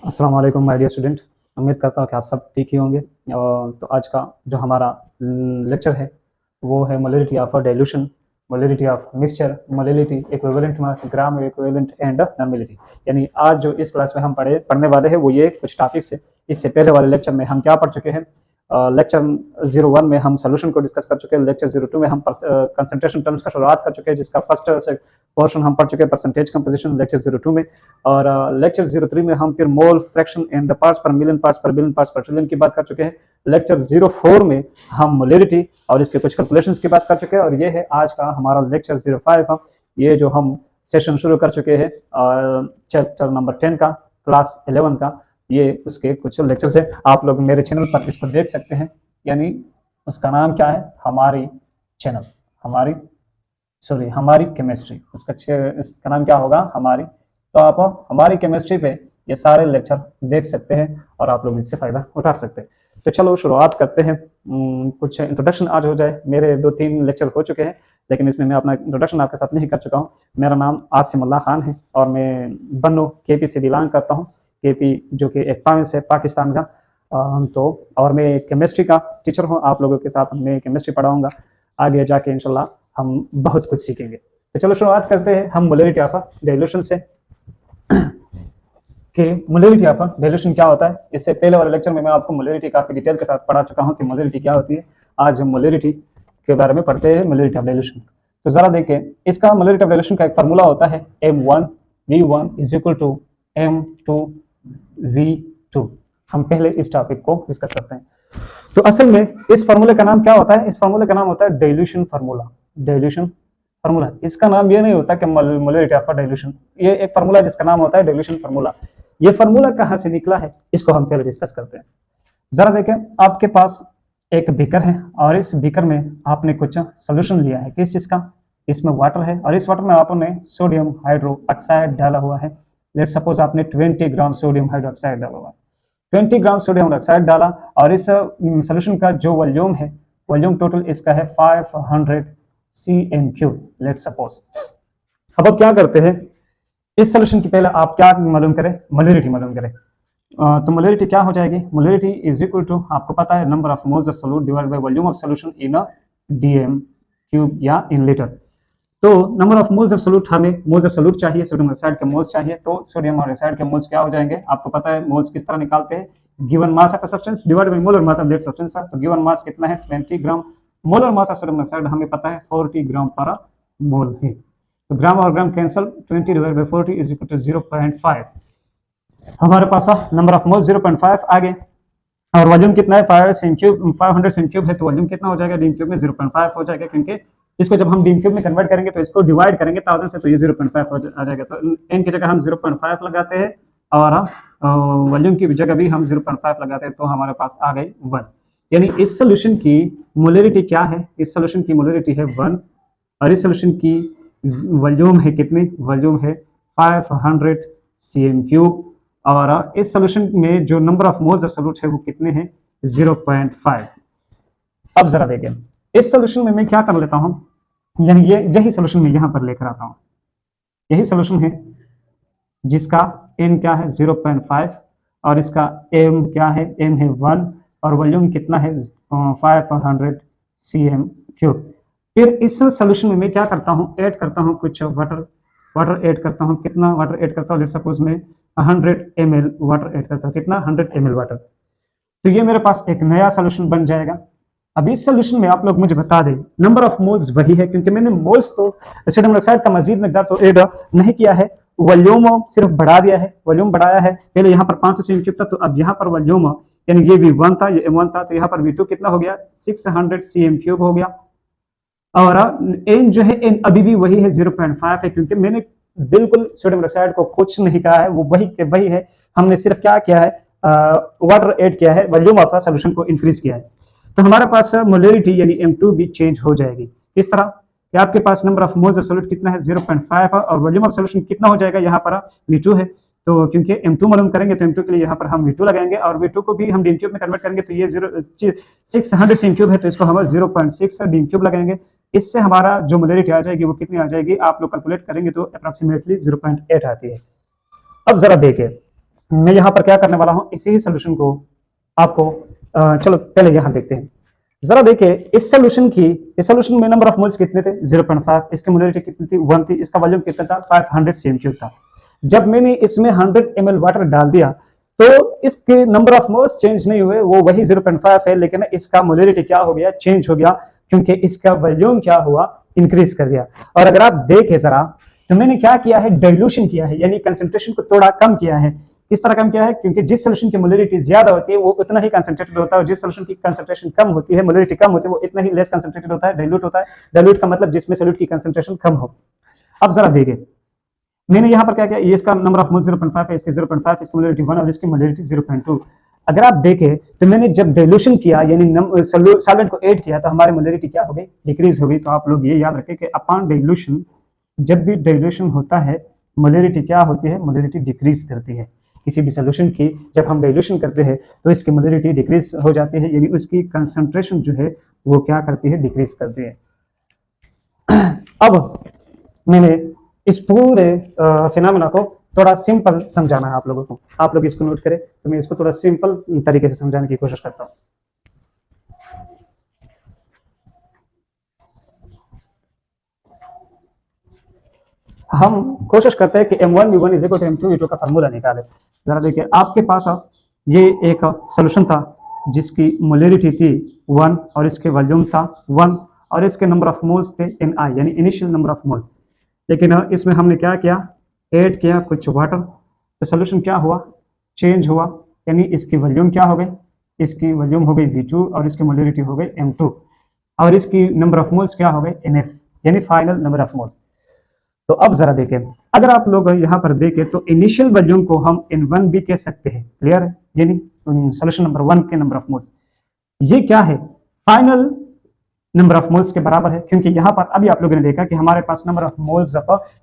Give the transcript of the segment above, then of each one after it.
अस्सलाम वालेकुम my dear student. उम्मीद करता हूँ कि आप सब ठीक ही होंगे। तो आज का जो हमारा लेक्चर है वो है molality of a dilution, molality of mixture, molality, equivalent mass, gram equivalent and normality. यानी आज जो इस क्लास में हम पढ़ने वाले हैं वो ये कुछ टॉपिक्स है। इससे पहले वाले लेक्चर में हम क्या पढ़ चुके हैं? लेक्चर 01 में हम सोल्यूशन को डिस्कस कर चुके हैं। लेक्चर 02 में हम कंसंट्रेशन टर्म्स का शुरुआत कर चुके हैं, जिसका फर्स्ट से पोर्शन हम पढ़ चुके हैं परसेंटेज कंपोजिशन लेक्चर 02 में। और लेक्चर 03 में हम फिर mole fraction and the parts per million, parts per billion, parts per trillion की बात कर चुके हैं। लेक्चर 04 में हम मोलैलिटी और इसके कुछ कैलकुलेशंस की बात कर चुके हैं। और ये है आज का हमारा लेक्चर 05। ये जो हम सेशन शुरू कर चुके हैं चैप्टर नंबर 10 का, क्लास 11 का, ये उसके कुछ लेक्चर्स है। आप लोग मेरे चैनल पर इसको देख सकते हैं। यानी उसका नाम क्या है? हमारी चैनल, हमारी केमिस्ट्री। इसका नाम क्या होगा? हमारी। तो आप हमारी केमिस्ट्री पे ये सारे लेक्चर देख सकते हैं और आप लोग इससे फायदा उठा सकते हैं। तो चलो शुरुआत करते हैं। कुछ इंट्रोडक्शन आज हो जाए। मेरे 2-3 लेक्चर हो चुके हैं, लेकिन इसमें मैं अपना इंट्रोडक्शन आपके साथ नहीं कर चुका हूँ। मेरा नाम आसिमुल्लाह खान है और मैं बन्नू केपी से बिलोंग करता हूँ। केपी जो कि एक प्रोविंस है पाकिस्तान का। और मैं केमिस्ट्री का टीचर हूँ। आप लोगों के साथ मैं केमिस्ट्री पढ़ाऊँगा। आगे जाके इंशाल्लाह हम बहुत कुछ सीखेंगे। तो चलो शुरुआत करते हैं हम मोलैलिटी ऑफ डाइल्यूशन से कि मोलैलिटी ऑफ डाइल्यूशन क्या होता है। इससे पहले वाले लेक्चर में मैं आपको मोलैलिटी काफी डिटेल के साथ पढ़ा चुका हूँ कि मोलैलिटी क्या होती है। आज हम मोलैलिटी के बारे में पढ़ते हैं, मोलैलिटी ऑफ डाइल्यूशन। तो जरा देखें, इसका मोलैलिटी ऑफ डाइल्यूशन का एक फार्मूला होता है M1V1 is equal to M2V2। हम पहले इस टॉपिक को डिस्कस करते हैं। तो असल में इस फार्मूले का नाम क्या होता है? इस फार्मूले का नाम होता है डाइल्यूशन फार्मूला। Dilution formula. इसका नाम ये नहीं होता कि मोलैलिटी ऑफ डाइल्यूशन, ये एक फार्मूला जिसका नाम होता है डाइल्यूशन फार्मूला। ये फार्मूला कहाँ से निकला है इसको हम पहले डिस्कस करते हैं। जरा देखें, आपके पास एक बीकर है और इस बीकर में आपने कुछ सोल्यूशन लिया है। किस चीज का? इसमें वाटर है और इस वाटर में आपने सोडियम हाइड्रोक्साइड डाला हुआ है। लेट सपोज आपने 20 ग्राम सोडियम हाइड्रोक्साइड डाला हुआ है। 20 ग्राम सोडियम हाइड्रोक्साइड डाला और इस सोल्यूशन का जो वॉल्यूम है, वॉल्यूम टोटल इसका है 500 cm3 लेट सपोज। अब क्या करते हैं, इस सोल्यूशन की पहले आप क्या मालूम करें? मोलैलिटी मालूम करें। तो मोलैलिटी क्या हो जाएगी? मोलैलिटी इज इक्वल टू, आपको पता है, number of moles of solute divided bye volume of solution in a dm cube या इन लीटर। तो number of moles of solute, हमें मोल्स ऑफ सॉल्यूट चाहिए, सोडियम हाइड्रोक्साइड के मोल्स चाहिए। तो सोडियम हाइड्रोक्साइड के मोल्स क्या हो जाएंगे? आपको पता है मोल्स किस तरह निकालते हैं? Given mass of substance divided by molar mass of that substance. तो गिवन मास कितना है? 20 gram. Molar mass of sodium hydroxide हमें पता है 40 ग्राम पर मोल है। तो ग्राम और gram cancel, 20 divided by 40 is equal to 0.5। हमारे पास नंबर ऑफ मोल 0.5 आ गए और वॉल्यूम कितना है? 500 cm क्यूब है। तो वॉल्यूम कितना हो जाएगा? डी क्यूब में 0.5 हो जाएगा, क्योंकि इसको जब हम डी क्यूब में कन्वर्ट करेंगे तो इसको डिवाइड करेंगे 1000 से, तो ये 0.5 आ जाएगा। तो एन की जगह हम 0.5 लगाते हैं और वॉल्यूम की जगह भी हम 0.5 लगाते हैं, तो हमारे पास आ गई 1। यानी इस सोल्यूशन की मोलैलिटी क्या है? इस सोल्यूशन की मोलैलिटी है 1 और इस सोल्यूशन की वॉल्यूम है कितनी? वॉल्यूम है 500 cm3 और इस सोल्यूशन में जो number of moles of solute है वो कितने हैं? 0.5। अब जरा देखें, इस सोल्यूशन में मैं क्या कर लेता हूं, यानी यही सोल्यूशन मैं यहां पर लेकर आता हूं। यही सोल्यूशन है जिसका n क्या है? 0.5 और इसका m क्या है? m है 1 और वॉल्यूम कितना है? 500 cm3। फिर इस सोल्यूशन में मैं क्या करता हूं? ऐड करता हूं कुछ वाटर ऐड करता हूं। कितना वाटर ऐड करता हूं? लेट्स सपोज मैं 100 ml वाटर ऐड करता हूं। कितना? 100 ml वाटर। तो ये मेरे पास एक नया सोल्यूशन बन जाएगा। अब इस सोल्यूशन में आप लोग मुझे बता दें, नंबर ऑफ मोल्स वही है, क्योंकि मैंने मोल्स तो सोडियम हाइड्रोक्साइड का मजीद मकदार तो ऐड नहीं किया है, वॉल्यूम सिर्फ बढ़ा दिया है। वॉल्यूम बढ़ाया है, पहले यहाँ पर 500 cm3 था, तो अब यहाँ पर वॉल्यूम, यानी ये V1 था, ये M1 था, तो यहाँ पर V2 कितना हो गया? 600 cm3 हो गया। और n जो है, n अभी भी वही है, 0.5 है, क्योंकि मैंने बिल्कुल सोडियम हाइड्रोक्साइड को कुछ नहीं कहा है, वो वही है। हमने सिर्फ क्या किया है? वाटर ऐड किया है, वॉल्यूम ऑफ सॉल्यूशन को इंक्रीज किया है। तो हमारे पास मोलैलिटी यानी M2 भी चेंज हो जाएगी। किस तरह कि आपके पास number of moles of solute कितना है? 0.5 और वॉल्यूम ऑफ सॉल्यूशन कितना हो जाएगा? यहाँ पर V2 है। तो क्योंकि M2 मालूम करेंगे तो M2 के लिए यहाँ पर हम V2 लगाएंगे और V2 को भी हम डी क्यूब में कन्वर्ट करेंगे, तो ये 600 cm3 है, तो इसको हम 0.6 डी क्यूब लगाएंगे। इससे हमारा जो मोलैलिटी आ जाएगी वो कितनी आ जाएगी? आप लोग कैलकुलेट करेंगे तो अप्रॉक्सीमेटली 0.8 आती है। अब जरा देखिए, मैं यहाँ पर क्या करने वाला हूँ, इसी सोल्यूशन को आपको चलो पहले यहाँ देखते हैं। जरा देखिए इस सोल्यूशन में नंबर ऑफ मोल्स कितने थे 0.5, इसकी मोलरिटी कितनी थी 1 थी, इसका वॉल्यूम कितना था 500 cm3 था। जब मैंने इसमें 100 ml वाटर डाल दिया तो इसके नंबर ऑफ मोल्स चेंज नहीं हुए, वो वही 0.5 है, लेकिन इसका मोलरिटी क्या हो गया, चेंज हो गया, क्योंकि इसका वॉल्यूम क्या हुआ, इंक्रीज कर दिया। और अगर आप देखें जरा तो मैंने क्या किया है, डाइल्यूशन किया है, यानी कंसंट्रेशन को थोड़ा कम किया है। किस तरह कम किया है, क्योंकि जिस सोल्यूशन की मोलरिटी ज्यादा होती है वो उतना ही कंसंट्रेटेड होता है, और जिस सोल्यूशन की कंसंट्रेशन कम होती है, मोलरिटी कम होती है, वो इतना ही लेस कंसंट्रेटेड होता है, डाइल्यूट होता है। डाइल्यूट का मतलब जिसमें सोल्यूट की कंसंट्रेशन कम हो। अब जरा देखिए मैंने यहाँ पर क्या किया, ये इसका नंबर ऑफ मोल 0.5 है, इसकी 0.5, इसकी मोलरिटी 1 और इसकी मोलरिटी 0.2। अगर आप देखें तो मैंने जब डाइल्यूशन किया यानी सॉल्वेंट को ऐड किया तो हमारी मोलरिटी क्या हो गई, डिक्रीज हो गई। तो आप लोग ये याद रखें कि अपॉन डाइल्यूशन, जब भी डाइल्यूशन होता है मोलरिटी क्या होती है, मोलरिटी डिक्रीज करती है। किसी भी सोल्यूशन की जब हम डाइल्यूशन करते हैं तो इसकी मोलरिटी डिक्रीज हो जाती है, यानी उसकी कंसंट्रेशन जो है वो क्या करती है, डिक्रीज करती है। अब मैंने इस पूरे फिनोमेना को थोड़ा सिंपल समझाना है आप लोगों को, आप लोग इसको नोट करें, तो मैं इसको थोड़ा सिंपल तरीके से समझाने की कोशिश करता हूँ। हम कोशिश करते हैं कि m1v1 is equal to m2v2 का फार्मूला निकाले। जरा देखिए आपके पास ये एक सॉल्यूशन था जिसकी मोलरिटी थी 1 और इसके वॉल्यूम था 1 और इसके नंबर ऑफ मोल्स थे ni, यानी इनिशियल नंबर ऑफ मोल्स। लेकिन इसमें हमने क्या किया, ऐड किया कुछ वाटर, तो सोल्यूशन क्या हुआ, चेंज हुआ, यानी इसकी वॉल्यूम क्या हो गई, इसकी वॉल्यूम हो गई v2 और इसकी मोलरिटी हो गई m2 और इसकी नंबर ऑफ मोल्स क्या हो गए nf, यानी फाइनल नंबर ऑफ मोल्स। तो अब जरा देखें, अगर आप लोग यहाँ पर देखें तो इनिशियल वॉल्यूम को हम n1 भी कह सकते हैं, क्लियर है, यानी सोल्यूशन नंबर 1 के नंबर ऑफ मोल्स। ये क्या है, फाइनल नंबर ऑफ मोल्स के बराबर है, क्योंकि यहाँ पर अभी आप लोगों ने देखा कि हमारे पास number of moles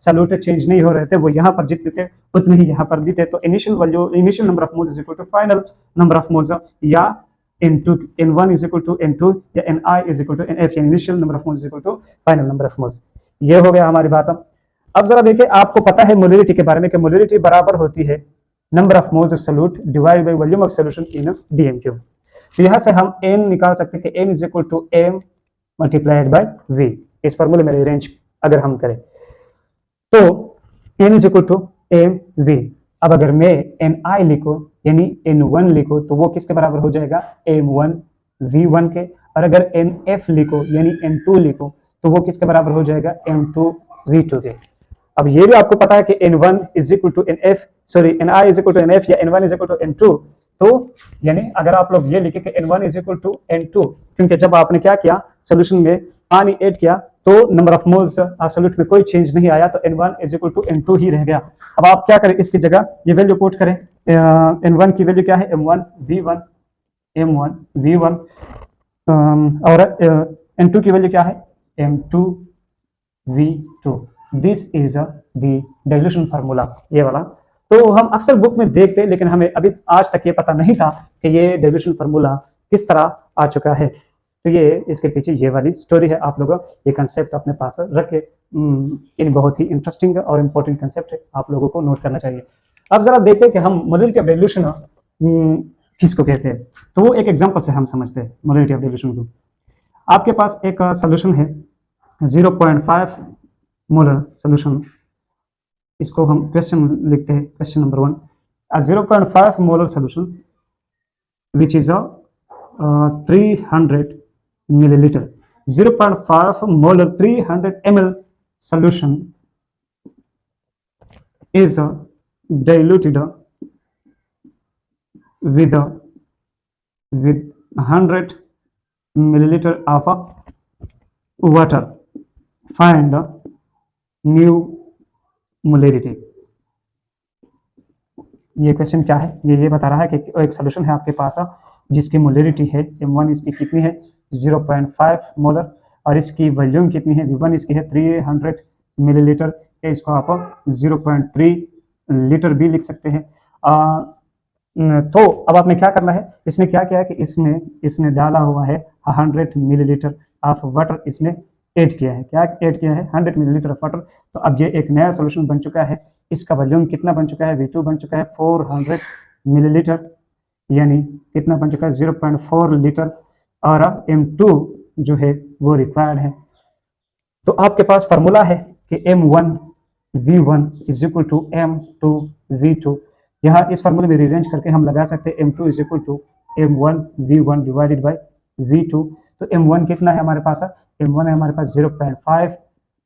solute change नहीं हो रहे थे, वो यहाँ पर जितने थे उतने ही यहाँ पर भी थे। तो initial value, initial number of moles is equal to final number of moles, या n1 is equal to n2 या ni is equal to nf, यानी initial number of moles is equal to final number of moles. ये हो गया हमारी बात। अब जरा देखिए आपको पता है मोलरिटी के बारे में कि मोलरिटी बराबर होती है number of moles of solute divide by volume of solution in dm3। तो यहाँ से हम n निकाल सकते हैं कि n is equal to m multiplied by v। इस फॉर्मूले में अरेंज अगर हम करें तो n is equal to m v। अब अगर मैं ni लिखूं यानी n1 लिखो तो वो किसके बराबर हो जाएगा, m1 v1 के। और अगर nf लिखो यानी n2 लिखो तो वो किसके बराबर हो जाएगा, m2 v2 के। अब ये भी आपको पता है कि n1 is equal to nf, sorry ni is equal to nf या n1 is equal to n2। तो यानी अगर आप लोग ये लिखे कि n1 is equal to n2, क्योंकि जब आपने क्या किया, सोल्यूशन में पानी ऐड किया तो नंबर ऑफ मोल्स सॉल्यूट में कोई चेंज नहीं आया, तो n1 is equal to n2 ही रह गया। अब आप क्या करें, इसकी जगह ये वैल्यू पुट करें, n1 की वैल्यू क्या है, m1 v1 और n2 की वैल्यू क्या है, m2 v2। This is the dilution formula, ये वाला। तो हम अक्सर बुक में देखते हैं, लेकिन हमें अभी आज तक ये पता नहीं था कि ये डाइल्यूशन फार्मूला किस तरह आ चुका है। तो ये इसके पीछे ये वाली स्टोरी है, आप लोग ये कंसेप्ट अपने पास रखे, इन बहुत ही इंटरेस्टिंग और इम्पोर्टेंट कंसेप्ट है, आप लोगों को नोट करना चाहिए। अब जरा देखते हैं कि हम मोलरिटी ऑफ डाइल्यूशन किसको कहते हैं। तो वो एक एग्जांपल से हम समझते हैं मोलरिटी ऑफ डाइल्यूशन को। आपके पास एक सोल्यूशन है 0.5 मोलर सोल्यूशन, इसको हम क्वेश्चन लिखते हैं, question number 1, a 0.5 molar solution which is a 300 milliliter, 0.5 molar 300 ml solution is diluted with 100 milliliter of water, find new molarity. ये क्वेश्चन क्या है, ये बता रहा है कि एक सोल्यूशन है आपके पास जिसकी मोलरिटी है m1, इसकी कितनी है 0.5 मोलर, और इसकी वॉल्यूम कितनी है v1, इसकी है 300 मिलीलीटर, इसको आप 0.3 लीटर भी लिख सकते हैं। तो अब आपने क्या करना है, इसने क्या किया है कि इसने डाला हुआ है 100 मिलीलीटर ऑफ वाटर, इसने ऐड किया है, क्या ऐड किया है, 100 मिलीलीटर ऑफ वाटर। तो अब ये एक नया सोल्यूशन बन चुका है, इसका वॉल्यूम कितना बन चुका है, v2 बन चुका है 400 मिलीलीटर, यानी कितना बन चुका है 0.4 लीटर, और M2 जो है वो रिक्वायर्ड है। तो आपके पास फॉर्मूला है कि M1V1 is equal to M2V2। यहाँ इस फॉर्मूले में रिअरेंज करके हम लगा सकते हैं M2 is equal to M1V1 divided by V2। तो M1 कितना है हमारे पास? M1 है हमारे पास 0.5,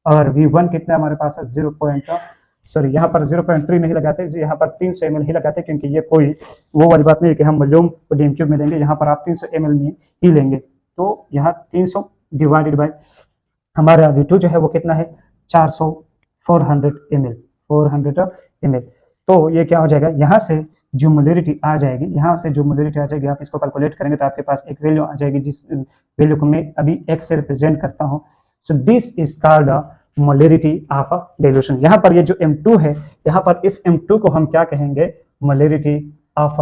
और V1 कितना है हमारे पास? यहाँ पर 0.3 नहीं लगाते, यहाँ पर 300 ml ही लगाते, क्योंकि ये कोई वो वाली बात नहीं है कि हम वॉल्यूम को डीएम क्यूब में लेंगे, यहाँ पर आप 300 ml में ही लेंगे। तो यहाँ 300 डिवाइडेड बाय हमारा V2 जो है वो कितना है 400 ml। तो ये क्या हो जाएगा, यहाँ से जो मोलरिटी आ जाएगी, आप इसको कैलकुलेट करेंगे तो आपके पास एक वैल्यू आ जाएगी, जिस वैल्यू को मैं अभी x से रिप्रेजेंट करता हूँ। So this is called molarity of dilution. यहाँ पर ये जो M2 है, यहाँ पर इस M2 को हम क्या कहेंगे? Molarity of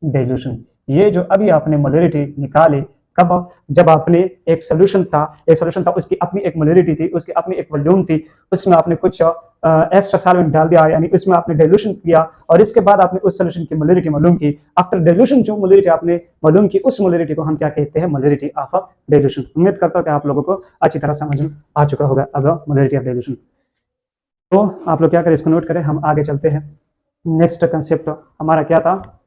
dilution. ये जो अभी आपने मोलरिटी निकाली, कब? जब आपने एक सोल्यूशन था, उसकी अपनी एक मोलरिटी थी, उसकी अपनी एक वॉल्यूम थी, उसमें आपने कुछ एक्स्ट्रा सॉल्वेंट डाल दिया, यानी इसमें आपने डाइल्यूशन किया, और इसके बाद आपने उस सोल्यूशन की मोलरिटी मालूम की। आफ्टर डाइल्यूशन जो मोलरिटी आपने मालूम की, उस मोलरिटी को हम क्या कहते हैं? Molarity of dilution. उम्मीद करता हूं कि आप लोगों को अच्छी तरह समझ में आ चुका होगा अब मोलरिटी ऑफ डाइल्यूशन। तो आप लोग क्या करें, इसको नोट करें, हम आगे चलते हैं। नेक्स्ट कंसेप्ट हमारा क्या था?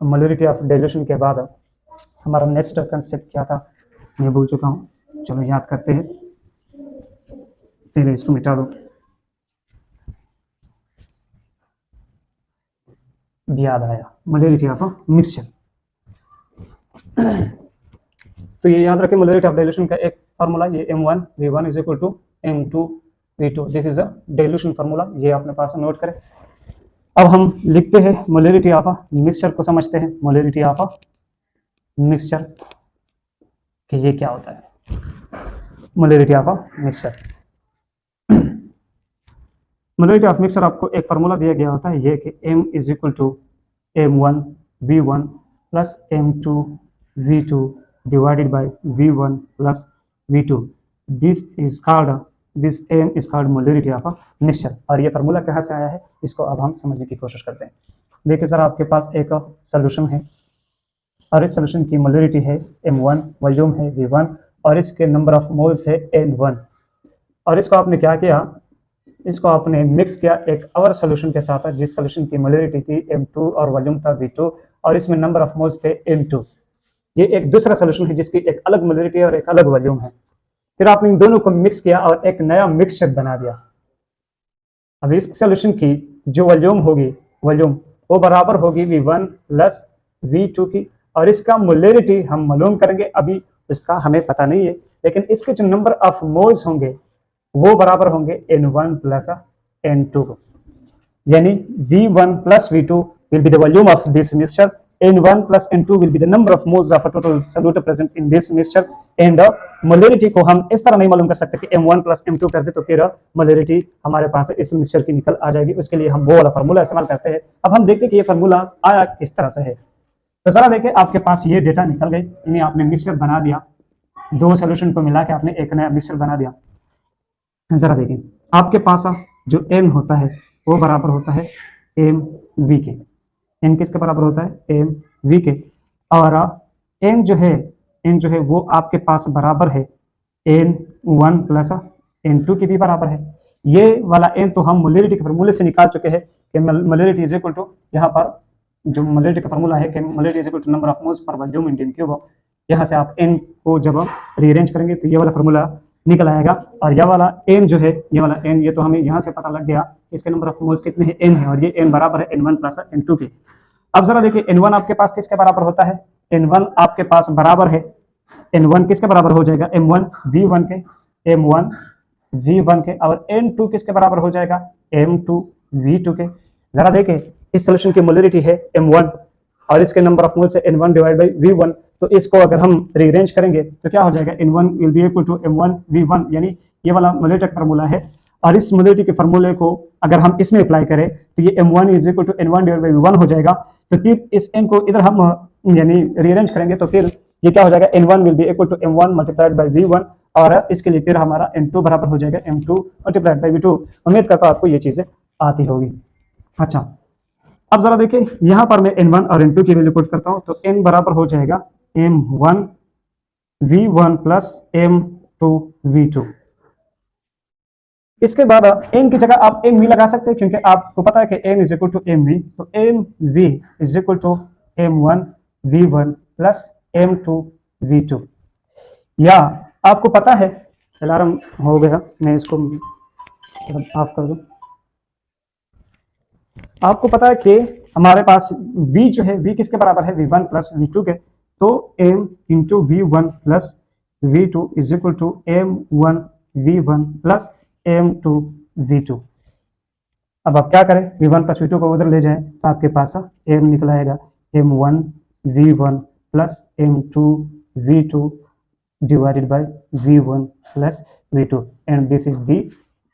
मोलरिटी ऑफ डाइल्यूशन के बाद हमारा नेक्स्ट कंसेप्ट क्या था, मैं भूल चुका हूँ, चलो याद करते हैं। पहले इसको मिटा दो, याद आया, मोलरिटी ऑफ मिक्सचर। तो ये याद रखें, मोलरिटी ऑफ डाइल्यूशन का एक फार्मूला, ये M1V1 is equal to M2V2। This is a dilution formula, ये अपने पास नोट करें। अब हम लिखते हैं मोलरिटी ऑफ मिक्सचर को समझते हैं। मोलरिटी ऑफ मिक्सचर कि ये क्या होता है? Molarity of mixture, molarity of mixture आपको एक फार्मूला दिया गया होता है, ये कि M is equal to M1V1 plus M2V2 divided by V1 plus V2। This M is called molarity of mixture. और ये फार्मूला कहाँ से आया है, इसको अब हम समझने की कोशिश करते हैं। देखिए सर, आपके पास एक सोल्यूशन है, और इस सोल्यूशन की मोलरिटी है M1, वॉल्यूम है V1, और इसके नंबर ऑफ मोल्स है N1। और इसको आपने क्या किया, इसको आपने मिक्स किया एक और सोल्यूशन के साथ, जिस सोल्यूशन की मोलरिटी थी M2 और वॉल्यूम था V2, और इसमें नंबर ऑफ मोल्स थे N2। ये एक दूसरा सोल्यूशन है जिसकी एक अलग मोलरिटी और एक अलग वॉल्यूम है। फिर आपने इन दोनों को मिक्स किया और एक नया मिक्सचर बना दिया। अब इस सोल्यूशन की जो वॉल्यूम होगी, वो बराबर होगी V1 प्लस V2 की, और इसका मोलरिटी हम मालूम करेंगे, अभी इसका हमें पता नहीं है, लेकिन इसके जो नंबर ऑफ मोल्स होंगे वो बराबर होंगे N1 प्लस N2 को। यानी V1 plus V2 will be the volume of this mixture, N1 plus N2 will be the number of moles of a total solute present in this mixture, and molarity को हम इस तरह नहीं मालूम कर सकते कि M1 plus M2 कर दे तो फिर molarity हमारे पास इस मिक्सचर की निकल आ जाएगी। उसके लिए हम वो वाला फार्मूला इस्तेमाल करते हैं। अब हम देखते हैं कि ये फार्मूला आया किस तरह से है। तो जरा देखिए, आपके पास ये डेटा निकल गई, यानी आपने मिक्सचर बना दिया, दो सोल्यूशन को मिला के आपने एक नया मिक्सचर बना दिया। जरा देखिए, आपके पास जो M होता है वो बराबर होता है MV के। M किसके बराबर होता है? MV के। और M जो है वो आपके पास बराबर है N1 प्लस N2 के भी बराबर है। ये वाला M तो हम मोलरिटी के फार्मूले से निकाल चुके हैं कि मोलरिटी इज इक्वल टू, यहाँ पर जो मोलरिटी का फार्मूला है कि molarity is equal to number of moles पर वॉल्यूम इन क्यूब। यहाँ से आप N को जब रीअरेंज करेंगे तो ये वाला फार्मूला निकल आएगा। और यह वाला M जो है, ये वाला M, ये तो हमें यहाँ से पता लग गया इसके नंबर ऑफ मोल्स कितने हैं, N है, और ये M बराबर है N1 प्लस N2 के। अब जरा देखिए, N1 आपके पास किसके बराबर होता है? N1 आपके पास बराबर है, N1 किसके बराबर हो जाएगा? M1 V1 के, M1 V1 के। और N2 किसके बराबर हो जाएगा? M2 V2 के। जरा देखिए, इस सोल्यूशन की मोलरिटी है M1 और इसके नंबर ऑफ मोल्स है N1 डिवाइड बाई V1। तो इसको अगर हम रीअरेंज करेंगे तो क्या हो जाएगा? N1 will be equal to M1 V1, यानी ये वाला मोलरिटी का फार्मूला है। और इस मोलरिटी के फार्मूले को अगर हम इसमें अप्लाई करें तो ये M1 is equal to N1 divide by V1 हो जाएगा। तो फिर इस M को इधर हम यानी रीअरेंज करेंगे तो फिर ये क्या हो जाएगा? N1 will be equal to M1 multiplied by V1, और इसके लिए फिर हमारा N2 बराबर हो जाएगा M2 मल्टीप्लाइड बाई V2। उम्मीद करता हूं आपको ये चीजें आती होगी। अच्छा, अब जरा देखिए यहाँ पर मैं n1 और n2 की वैल्यू पुट करता हूँ, तो n बराबर हो जाएगा m1 v1 plus m2 v2। इसके बाद n की जगह आप mv लगा सकते हैं, क्योंकि आपको पता है कि n is equal to mv, तो mv is equal to m1 v1 plus m2 v2। या आपको पता है, अलार्म हो गया, मैं इसको ऑफ कर दूं। आपको पता है कि हमारे पास v जो है, v किसके बराबर है, v1 प्लस v2 के, तो m into v1 plus v2 is equal to m1 v1 plus m2 v2। अब आप क्या करें, v1 प्लस v2 को उधर ले जाएं तो आपके पास m निकल आएगा m1 v1 plus m2 v2 divided by v1 plus v2 and this is the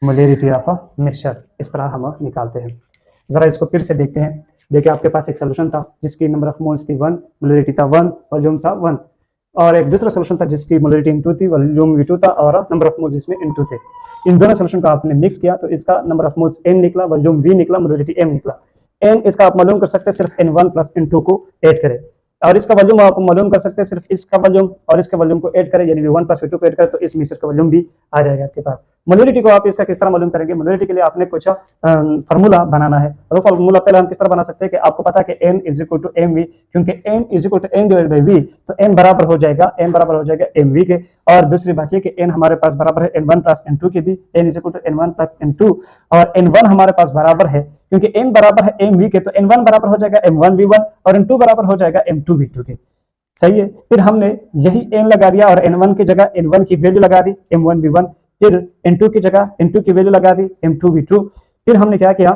molarity of a mixture। इस तरह हम निकालते हैं। जरा इसको फिर से देखते हैं। देखिए आपके पास एक सोल्यूशन था जिसकी नंबर ऑफ मोल्स थी 1, मोलरिटी था 1, वॉल्यूम था 1, और एक दूसरा सोल्यूशन था जिसकी मोलरिटी n2 थी, वॉल्यूम v2 था, और नंबर ऑफ मोल्स इसमें n2 थे। इन दोनों सोल्यूशन को आपने मिक्स किया तो इसका नंबर ऑफ मोल्स n निकला, वॉल्यूम v निकला, मोलरिटी m निकला। n इसका आप मालूम कर सकते हैं सिर्फ n1 प्लस n2 को ऐड करें, और इसका वॉल्यूम आप मालूम कर सकते हैं सिर्फ इसका वॉल्यूम और इसके वॉल्यूम को ऐड करें, यानी v1 प्लस v2 को ऐड करें तो इस मिक्सचर का वॉल्यूम भी आ जाएगा आपके पास। मोलरिटी को आप इसका किस तरह मालूम करेंगे, मोलरिटी के लिए आपने कुछ फार्मूला बनाना है, और वो फार्मूला पहले हम किस तरह बना सकते हैं कि आपको पता है कि n is equal to mv, क्योंकि n is equal to n divided by v, तो n बराबर हो जाएगा mv के। और दूसरी बात ये कि n हमारे पास बराबर है n1 प्लस n2 के भी, n is equal to n1 plus n2, और n1 हमारे पास बराबर है, क्योंकि n बराबर है mv के, तो n1 बराबर हो जाएगा m1 v1 और n2 बराबर हो जाएगा m2 v2 के। सही है, फिर हमने यही n लगा दिया और n1 की जगह n1 की वैल्यू लगा दी m1 v1, फिर n2 की जगह n2 की वैल्यू लगा दी m2 v2। फिर हमने क्या किया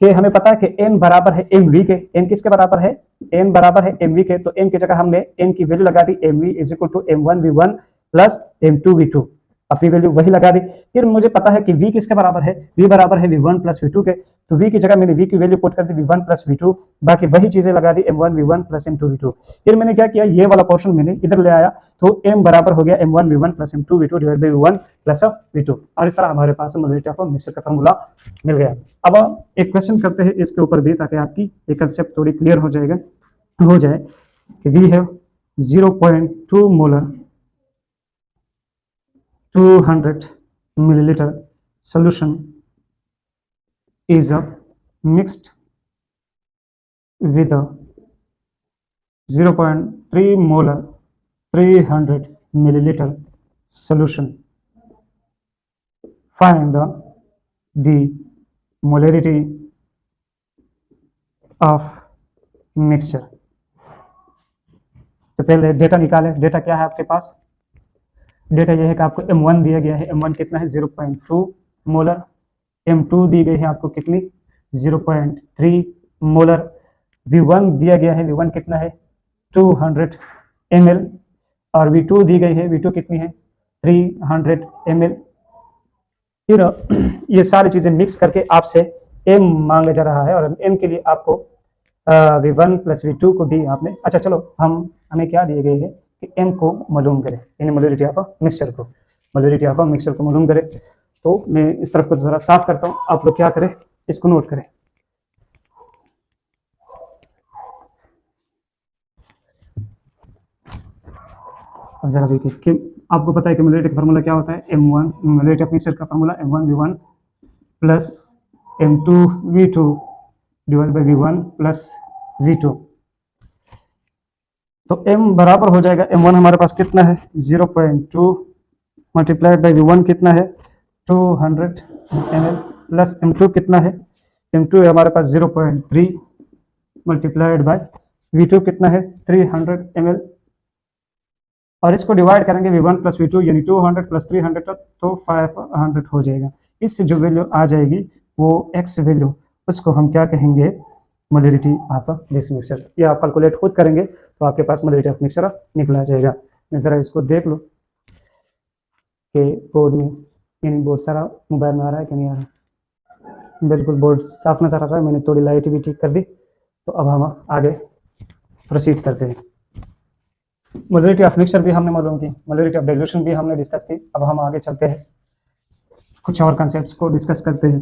कि हमें पता है कि n बराबर है mv के, n किसके बराबर है, n बराबर है mv के, तो n की जगह हमने n की वैल्यू लगा दी mv is equal to m1 v1 plus m2 v2, अपनी वैल्यू वही लगा दी। फिर मुझे पता है कि v किसके बराबर है, v बराबर है v1 प्लस v2 के, तो v की जगह मैंने v की वैल्यू पुट कर दी v1 प्लस v2, बाकी वही चीजें लगा दी m1 v1 plus m2 v2। फिर मैंने क्या किया, ये वाला पोर्शन मैंने इधर ले आया, तो m बराबर हो गया m1 v1 plus m2 v2 divide by v1 plus v2, और इस तरह हमारे पास मोलरिटी ऑफ मिक्सचर का फार्मूला मिल गया। अब एक क्वेश्चन करते हैं इसके ऊपर भी, ताकि आपकी ये कंसेप्ट थोड़ी क्लियर हो जाए कि we have 0.2 molar 200 milliliter solution is mixed with a 0.3 molar 300 milliliter solution. Find the molarity of mixture। तो पहले डेटा निकालें। डेटा क्या है आपके पास, डेटा यह है कि आपको m1 दिया गया है, m1 कितना है 0.2 मोलर, m2 दी गई है आपको कितनी 0.3 मोलर, v1 दिया गया है, v1 कितना है 200 ml, और v2 दी गई है, v2 कितनी है 300 ml। फिर ये सारी चीजें मिक्स करके आपसे m मांगा जा रहा है, और m के लिए आपको v1 प्लस v2 को भी आपने, अच्छा चलो हमें क्या दिए गए है कि m को मालूम करें, यानी मोलरिटी ऑफ मिक्सचर को, मोलरिटी ऑफ मिक्सचर को मालूम करें। तो मैं इस तरफ को जरा साफ करता हूँ, आप लोग क्या करें, इसको नोट करें। अब जरा देखिए कि आपको पता है कि मोलरिटी का फार्मूला क्या होता है, m1 मोलरिटी ऑफ मिक्सचर का formula m1 v1 plus m2 v2 divide by v1 plus v2। तो m बराबर हो जाएगा, m1 हमारे पास कितना है 0.2 मल्टीप्लाइड बाय v1 कितना है 200 ml, प्लस m2 कितना है, m2 है हमारे पास 0.3 मल्टीप्लाइड बाय v2 कितना है 300 ml, और इसको डिवाइड करेंगे v1 प्लस v2, यानी 200 प्लस 300 तो 500 हो जाएगा। इससे जो वैल्यू आ जाएगी वो x वैल्यू, उसको हम क्या कहेंगे, मोलरिटी ऑफ दिस मिक्सचर। ये आप कैलकुलेट खुद करेंगे तो आपके पास मोलरिटी ऑफ मिक्सचर निकला जाएगा। जरा इसको देख लो कि बोर्ड में, यानी बोर्ड सारा मोबाइल में आ रहा है कि नहीं आ रहा, बिल्कुल बोर्ड साफ नजर आ रहा है, मैंने थोड़ी लाइट भी ठीक कर दी। तो अब हम आगे प्रोसीड करते हैं। मोलरिटी ऑफ मिक्सचर भी हमने मालूम की, मोलरिटी ऑफ डाइल्यूशन भी हमने डिस्कस की। अब हम आगे चलते हैं, कुछ और कंसेप्ट्स को डिस्कस करते हैं।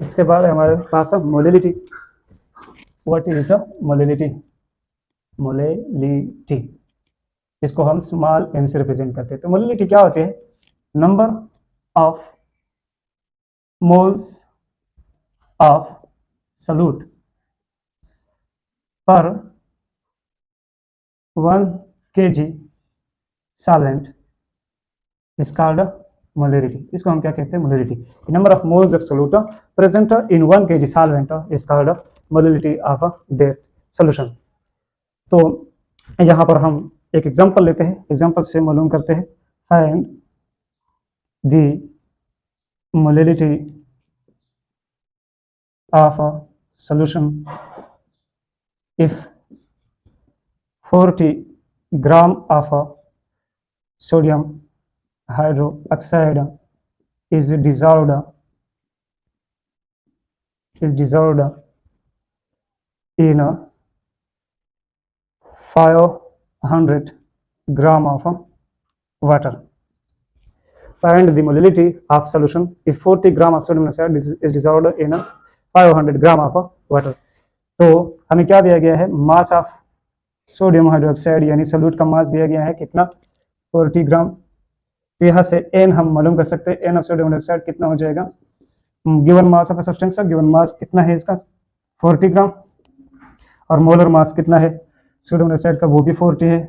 इसके बाद हमारे पास molality. What is a molality? Molality, इसको हम स्मॉल एम से रिप्रेजेंट करते हैं। तो मोलिलिटी क्या होती है? Number of moles of solute पर 1 kg solvent is called molality. इसको हम क्या कहते हैं? Molality. Number of moles of solute present in 1 kg solvent is called molality of that solution. तो यहाँ पर हम एक एग्जांपल लेते हैं, एग्जांपल से मालूम करते हैं। Find the molality of a solution if 40 gram of sodium hydroxide is dissolved in 500 gram of water. Find the molality of solution if 40 gram of sodium hydroxide is dissolved in 500 gram of water. तो हमें क्या दिया गया है? मास of sodium hydroxide यानी solute का मास दिया गया है कितना? 40 ग्राम। तो यहाँ से एन हम मालूम कर सकते हैं। एन ऑफ सोडियम हाइड्रोक्साइड कितना हो जाएगा? Given mass of substance, given mass कितना है इसका? 40 ग्राम। और मोलर मास कितना है सोडियम हाइड्रोक्साइड का? वो भी 40 है।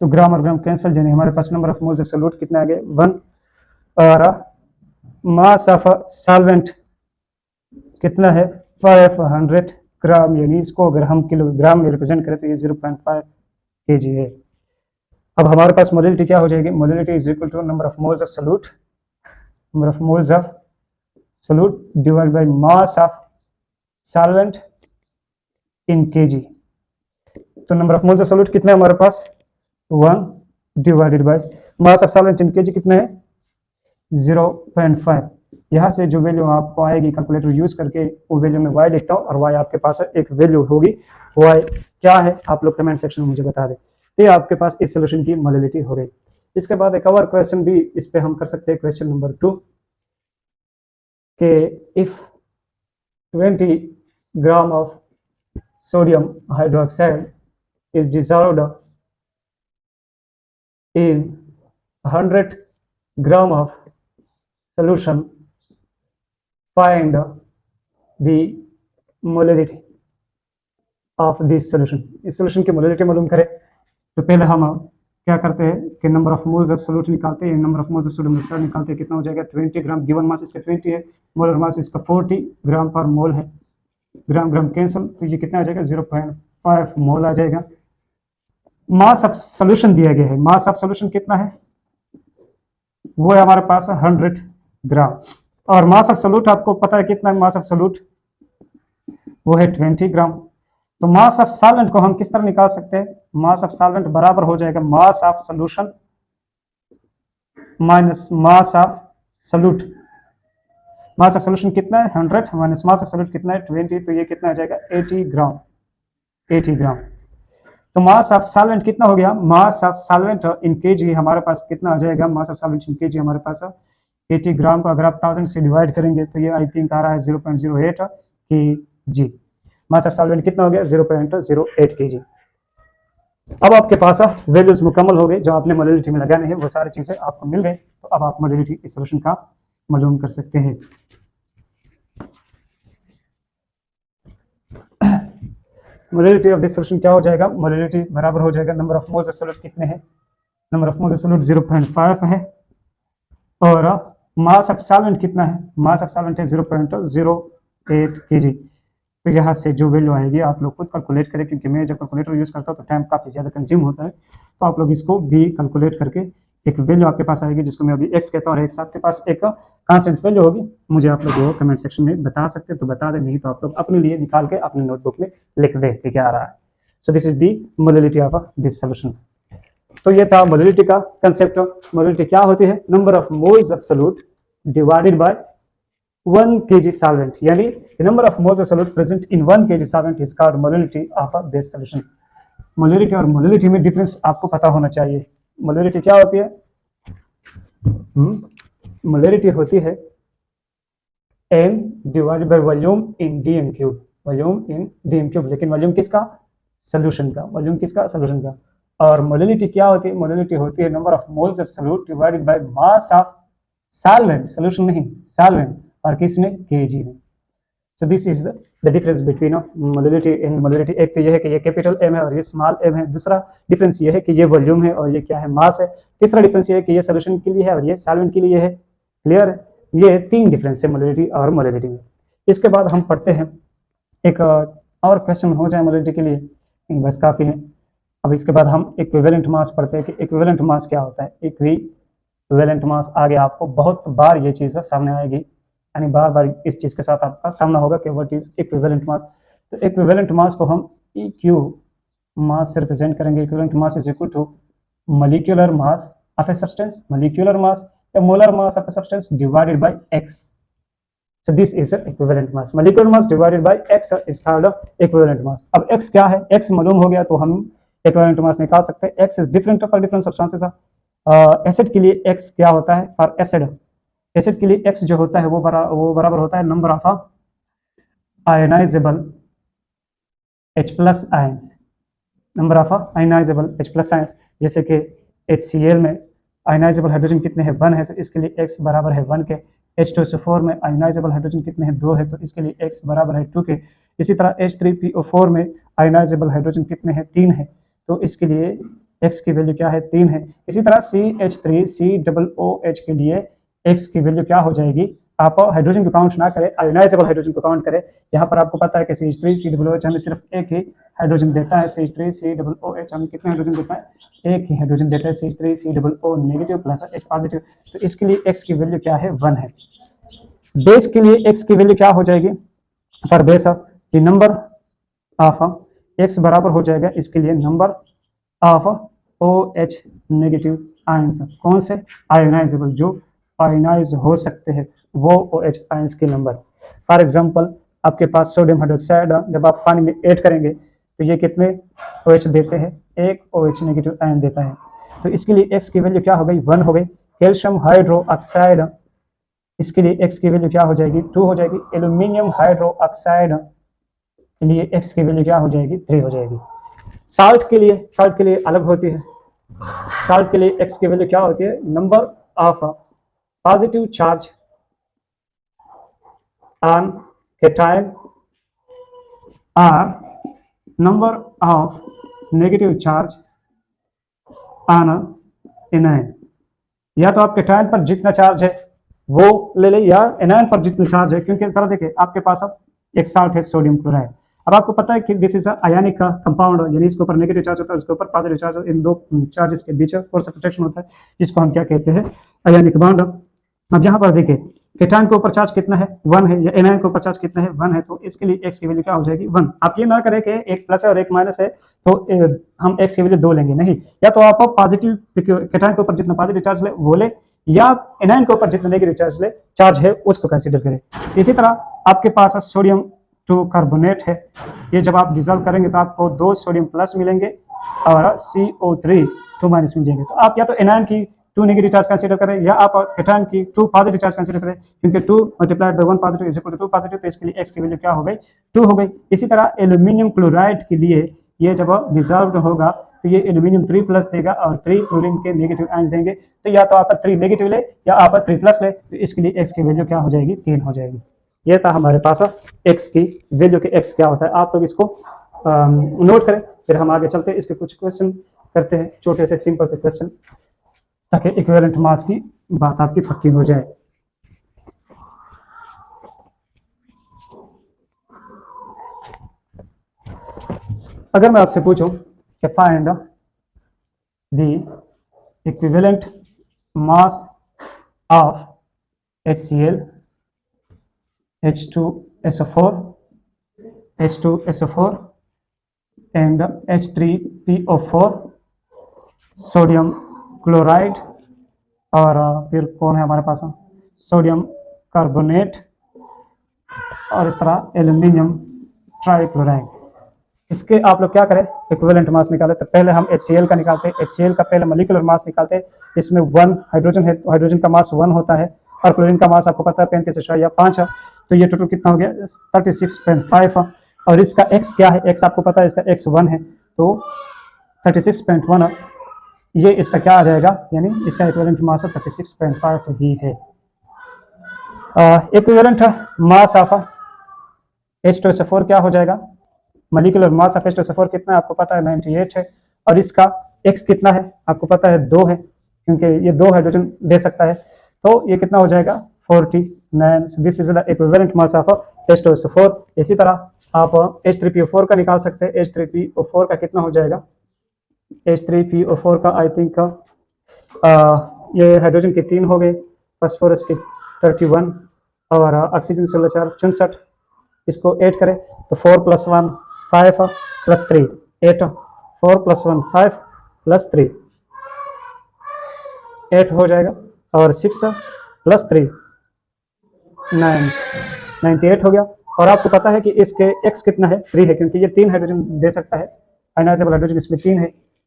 तो ग्राम और ग्राम कैंसिल, यानी हमारे पास number of moles of solute कितना आ गया? 1। और मास ऑफ सॉल्वेंट कितना है? 500 ग्राम, यानी इसको अगर हम किलोग्राम में रिप्रेजेंट करें तो ये 0.5 kg है। अब हमारे पास मोलिलिटी क्या हो जाएगी? Molality is equal to number of moles of solute, number of moles of solute divide by mass of solvent in kg। तो number of moles of solute कितना है हमारे पास? 1 divided by mass of solvent in kg कितना है? 0.5। यहाँ से जो वैल्यू आपको आएगी कैलकुलेटर यूज करके, वो वैल्यू में y लिखता हूँ और y आपके पास एक वैल्यू होगी। y क्या है आप लोग कमेंट सेक्शन में मुझे बता दें। ये आपके पास इस सोल्यूशन की मोलिलिटी हो गई। इसके बाद एक और क्वेश्चन भी इस पे हम कर सकते हैं, क्वेश्चन नंबर 2 के if 20 gram of sodium hydroxide is dissolved in 100 gram of solution, find the molality of this solution। इस solution की मोलिलिटी मालूम करें तो पहले हम क्या करते हैं कि number of moles of solute निकालते हैं। Number of moles of sodium hydroxide निकालते हैं, कितना हो जाएगा? 20 ग्राम। गिवन मास इसका 20 है, मोलर मास इसका 40 ग्राम पर मोल है। ग्राम ग्राम कैंसिल, तो ये कितना आ जाएगा? 0.5 मोल आ जाएगा। मास ऑफ सॉल्यूशन दिया गया है, मास ऑफ सॉल्यूशन कितना है? वो है हमारे पास 100 ग्राम। और मास ऑफ सॉल्यूट आपको पता है कितना है? मास ऑफ सॉल्यूट वो है 20 ग्राम। तो मास ऑफ सॉल्वेंट को हम किस तरह निकाल सकते हैं? मास ऑफ सॉल्वेंट बराबर हो जाएगा mass of solution minus mass of solute. Mass of solution कितना है? 100 माइनस मास ऑफ सॉल्यूट कितना है? 20। तो ये कितना आ जाएगा? 80 ग्राम। 80 ग्राम। तो मास ऑफ सॉल्वेंट कितना हो गया? मास ऑफ सॉल्वेंट इन kg हमारे पास कितना आ जाएगा? मास ऑफ सॉल्वेंट इन kg हमारे पास 80 ग्राम को अगर आप 1000 से डिवाइड करेंगे तो ये आई थिंक आ रहा है 0.08 kg। मास ऑफ सॉल्वेंट कितना हो गया? 0.08 kg। अब आपके पास वैल्यूज मुकम्मल हो गए, जो आपने मोलिलिटी में लगाने हैं वो सारी चीजें आपको मिल गई। तो अब आप मोलिलिटी इस सॉल्यूशन का मालूम कर सकते हैं। मोलिलिटी ऑफ दिस सॉल्यूशन क्या हो जाएगा? मोलिलिटी बराबर हो जाएगा number of moles of solute कितने हैं? Number of moles of solute 0.5 है। और मास ऑफ सॉल्वेंट कितना है? मास ऑफ सॉल्वेंट है 0.08 kg। तो यहाँ से जो वैल्यू आएगी आप लोग खुद कैलकुलेट करें, क्योंकि मैं जब कैलकुलेटर यूज करता हूँ तो टाइम काफी ज्यादा कंज्यूम होता है। तो आप लोग इसको भी कैलकुलेट करके एक वैल्यू आपके पास आएगी, जिसको मैं अभी x कहता हूँ, और x आपके पास एक कांस्टेंट वैल्यू होगी। मुझे आप लोग वो कमेंट सेक्शन में बता सकते हैं तो बता दें, नहीं तो आप लोग अपने लिए निकाल के अपने नोटबुक में लिख दें कि क्या आ रहा है। So this is the molality of this solution. तो ये था मोलिलिटी का कंसेप्ट। मोलिलिटी क्या होती है? Number of moles of solute divided by 1 kg solvent, यानी number of moles of solute present in 1 kg solvent is called molality of that solution. Molality और molality में डिफरेंस आपको पता होना चाहिए। मोलिलिटी क्या होती है? मोलिलिटी होती है m divided by volume in dm cube, volume in dm cube. लेकिन वॉल्यूम किसका? सोल्यूशन का। वॉल्यूम किसका? सोल्यूशन का। और मोलिलिटी क्या होती है? मोलिलिटी होती है number of moles of solute divided by mass of solvent, solution नहीं सॉल्वेंट, और किसमें? kg में। So this is the difference between molality and molality. एक तो ये है कि ये कैपिटल एम है और ये स्मॉल एम है। दूसरा डिफरेंस ये है कि ये वॉल्यूम है और ये क्या है? मास है। तीसरा डिफरेंस ये है कि ये सोल्यूशन के लिए है और ये सॉल्वेंट के लिए है। क्लियर है? ये तीन डिफरेंस है मोलिलिटी और मोलिलिटी में। इसके बाद हम पढ़ते हैं एक और क्वेश्चन हो जाए मोलिलिटी के लिए, बस काफी है। अब इसके बाद हम इक्विवेलेंट मास पढ़ते हैं कि इक्विवेलेंट मास क्या होता है। इक्विवेलेंट मास आगे आपको बहुत बार ये चीज़ सामने आएगी, यानी बार बार इस चीज़ के साथ आपका सामना होगा कि व्हाट इज इक्विवेलेंट मास। तो इक्विवेलेंट मास को हम EQ मास से रिप्रेजेंट करेंगे। Equivalent mass is equal to molecular mass of a substance, molecular mass या molar mass of a substance divided by x। So this is the equivalent mass. Molecular mass divided by x is called equivalent mass. अब x क्या है? x मालूम हो गया तो हम equivalent mass निकाल सकते हैं। x is different for different substances. Acid के लिए x क्या होता है? फॉर एसिड, एसिड के लिए x जो होता है वो बराबर होता है number of ionisable H plus ions, number of ionisable H plus ions. जैसे कि HCl में आयनाइजेबल हाइड्रोजन कितने हैं? 1 है, तो इसके लिए x बराबर है 1 के। H2SO4 में आयनाइजेबल हाइड्रोजन कितने हैं? 2 है, तो इसके लिए x बराबर है 2 के। इसी तरह H3PO4 में आयनाइजेबल हाइड्रोजन कितने हैं? 3 है, तो इसके लिए x की वैल्यू क्या है? 3 है। इसी तरह CH3COOH के लिए x की वैल्यू क्या हो जाएगी? आप हाइड्रोजन को काउंट ना करें, आयनाइजेबल हाइड्रोजन को काउंट करें। यहाँ पर आपको पता है कि CH3COOH हमें सिर्फ एक ही हाइड्रोजन देता है। CH3COOH हमें कितने हाइड्रोजन देता है? एक ही हाइड्रोजन देता है, CH3CO negative plus H positive. तो इसके लिए x की वैल्यू क्या है? 1 है। बेस के लिए x की वैल्यू क्या हो जाएगी? For base of the number of x बराबर हो जाएगा इसके लिए number of OH negative ions. कौन से? आयोनाइजेबल, जो आयोनाइज हो सकते हैं वो OH आयंस के नंबर। फॉर एग्जांपल आपके पास सोडियम हाइड्रोक्साइड जब आप पानी में ऐड करेंगे तो ये कितने OH देते हैं? एक OH नेगेटिव आयन देता है। तो इसके लिए x की वैल्यू क्या हो गई? 1 हो गई। कैल्शियम हाइड्रोक्साइड, इसके लिए x की वैल्यू क्या हो जाएगी? 2 हो जाएगी। एल्यूमिनियम हाइड्रोक्साइड के लिए x की वैल्यू क्या हो जाएगी? 3 हो जाएगी। साल्ट के लिए अलग होती है। साल्ट के लिए x की वैल्यू क्या होती है? Number of positive charge on cation और number of negative charge on anion. या तो आप कैटायन पर जितना चार्ज है वो ले ले या एनायन पर जितना चार्ज है, क्योंकि जरा देखिए आपके पास अब एक साल्ट है सोडियम क्लोराइड। अब आपको पता है कि दिस इज आयनिक का कंपाउंड, यानी इसके ऊपर नेगेटिव चार्ज होता है, इसके ऊपर पॉजिटिव चार्ज होता है। इन दो चार्जेस के बीच फोर्स ऑफ अट्रैक्शन होता है, जिसको हम क्या कहते हैं? Ionic bond. अब यहाँ पर देखिए कैटायन के ऊपर चार्ज कितना है? 1 है, या एनायन के ऊपर चार्ज कितना है? 1 है, तो इसके लिए x की वैल्यू क्या हो जाएगी? 1। आप ये ना करें कि एक प्लस है और एक माइनस है तो हम x की वैल्यू 2 लेंगे, नहीं। या तो आप पॉजिटिव कैटायन के ऊपर जितना पॉजिटिव चार्ज ले वो ले, या एनायन के ऊपर जितना नेगेटिव चार्ज है उसको कंसीडर करें। इसी तरह आपके पास सोडियम 2 कार्बोनेट है, ये जब आप डिजोल्व करेंगे तो आपको 2 सोडियम प्लस मिलेंगे और CO3 2 माइनस मिल जाएंगे। तो आप या तो एनायन की 2 नेगेटिव चार्ज कंसीडर करें या आप कैटायन की 2 पॉजिटिव चार्ज कंसीडर करें, क्योंकि 2 multiplied by 1 positive is equal to 2 positive, तो इसके लिए x की वैल्यू क्या हो गई? 2 हो गई। इसी तरह एल्यूमिनियम क्लोराइड के लिए ये जब डिजोल्व होगा तो ये एल्यूमिनियम 3 प्लस देगा और 3 क्लोरीन के नेगेटिव आयंस देंगे। तो या तो आप 3 नेगेटिव ले या आप 3 प्लस ले, तो इसके लिए x की वैल्यू क्या हो जाएगी? 3 हो जाएगी। ये था हमारे पास x की वैल्यू के x क्या होता है। आप लोग इसको नोट करें, फिर हम आगे चलते हैं। इसके कुछ क्वेश्चन करते हैं, छोटे से सिंपल से क्वेश्चन, ताकि इक्विवेलेंट मास की बात आपकी पक्की हो जाए। अगर मैं आपसे पूछूं कि find the equivalent mass of HCl, H2SO4 and H3PO4, sodium chloride और फिर कौन है हमारे पास? सोडियम कार्बोनेट और इस तरह एल्यूमिनियम ट्राइक्लोराइड। इसके आप लोग क्या करें? इक्विवेलेंट मास निकाले। तो पहले हम HCl का निकालते हैं। HCl का पहले मोलिकुलर मास निकालते हैं। इसमें 1 हाइड्रोजन है, तो हाइड्रोजन का मास 1 होता है और क्लोरीन का मास आपको पता है 35 या 5 है। तो ये टोटल कितना हो गया 36.5। और इसका x क्या है, x आपको पता है, इसका x 1 है, तो 36.1 ये इसका क्या आ जाएगा, यानी इसका इक्विवेलेंट मास 36.5 ही है। इक्विवेलेंट मास ऑफ H2SO4 क्या हो जाएगा, मॉलिक्यूलर मास ऑफ H2SO4 कितना है आपको पता है 98 है, और इसका x कितना है आपको पता है 2 है, क्योंकि ये 2 हाइड्रोजन दे सकता है, तो ये कितना हो जाएगा 49। This is the equivalent mass of H2SO4। इसी तरह आप H3PO4 का निकाल सकते हैं। H3PO4 का कितना हो जाएगा, H3PO4 का आई थिंक ये हाइड्रोजन के 3 हो गए, फास्फोरस के 31 और ऑक्सीजन 64, इसको ऐड करें तो 4 + 1 5 + 3 8, 4 + 1 5 + 3 8 हो जाएगा, और 6 + 3 9 98 हो गया। और आपको पता है कि इसके x कितना है 3 है, क्योंकि ये 3 हाइड्रोजन दे सकता है, आयनाइजेबल हाइड्रोजन इसमें 3 है,